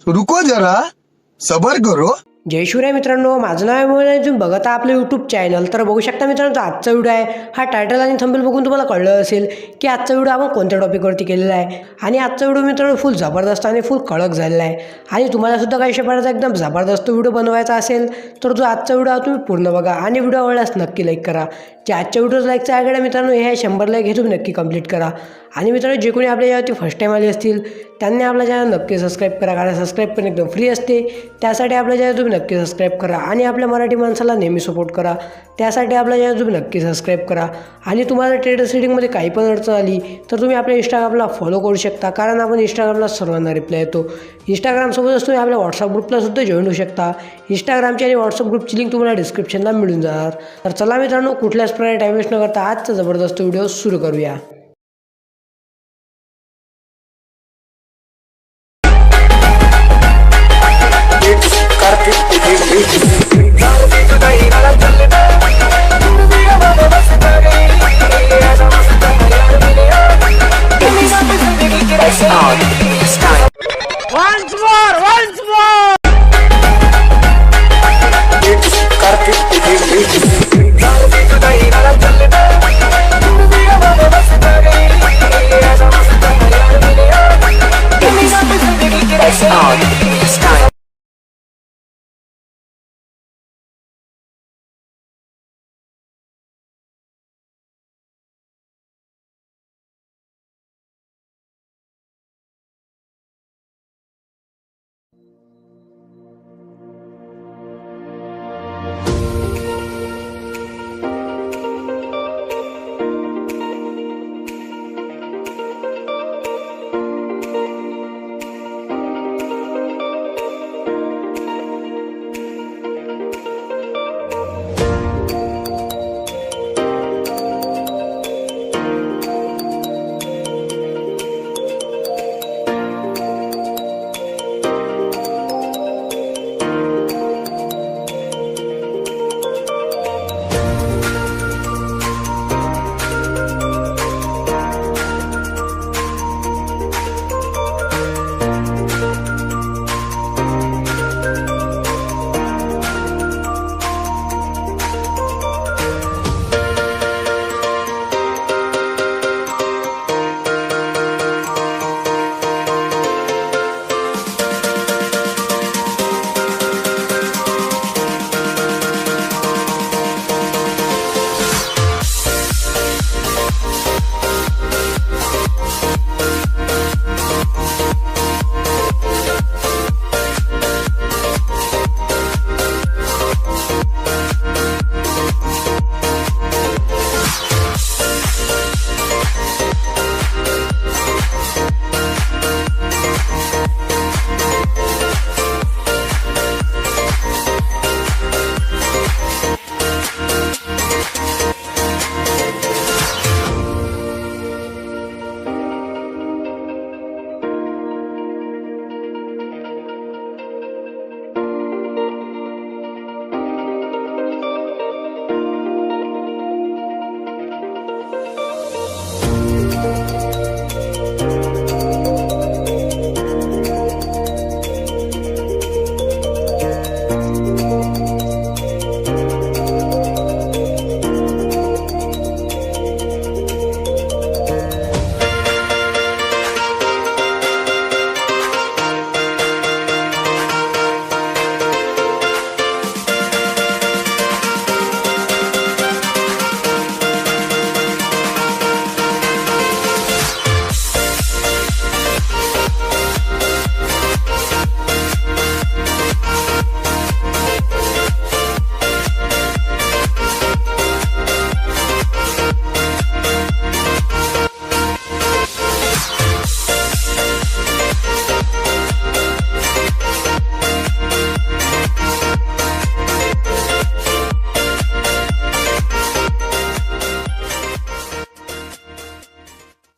रुको जरा सबर करो। जय शिवराय मित्रांनो, माझं नाव आहे मोहन आणि तुम्ही बघत आहात आपलं यूट्यूब चॅनल. तर बघू शकता मित्रांनो, आजचा व्हिडिओ आहे हा टायटल आणि थंबनेल बघून तुम्हाला कळलं असेल की आजचा व्हिडिओ आपण कोणत्या टॉपिकवरती केलेला आहे. आणि आजचा व्हिडिओ मित्रांनो फुल जबरदस्त आणि फुल कडक झालेला आहे. आणि तुम्हाला सुद्धा काही प्रकारचा एकदम जबरदस्त व्हिडिओ बनवायचा असेल तर जो आजचा व्हिडिओ तुम्ही पूर्ण बघा आणि व्हिडिओ आवडल्यास नक्की लाईक करा. जे आजच्या व्हिडिओज लाईकचा आकडा मित्रांनो हे आहे 100 लाईक, हे तुम्ही नक्की कंप्लीट करा. आणि मित्रांनो जे कोणी आपल्या यावरती फर्स्ट टाईम आले असतील त्यांनी आपल्या चॅनल नक्की सबस्क्राईब करा, कारण सबस्क्राईब करणं एकदम फ्री असते. त्यासाठी आपल्या चॅनल तुम्ही नक्की सबस्क्राईब करा आणि आपल्या मराठी माणसाला नेहमी सपोर्ट करा. त्यासाठी आपल्या चॅनल तुम्ही नक्की सबस्क्राईब करा. आणि तुम्हाला ट्रेडर्स रीडिंगमध्ये काही पण अडचण आली तर तुम्ही आपल्या इंस्टाग्रामला फॉलो करू शकता, कारण आपण इंस्टाग्रामला सर्वांना रिप्लाय येतो. इंस्टाग्रामसोबतच तुम्ही आपल्या व्हॉट्सअप ग्रुपला सुद्धा जॉईन होऊ शकता. इंस्टाग्रामची आणि व्हॉट्सअप ग्रुपची लिंक तुम्हाला डिस्क्रिप्शनला मिळून जाणार. तर चला मित्रांनो, कुठल्याच प्रकारे टाईम वेस्ट न करता आजचा जबरदस्त व्हिडिओ सुरू करूया.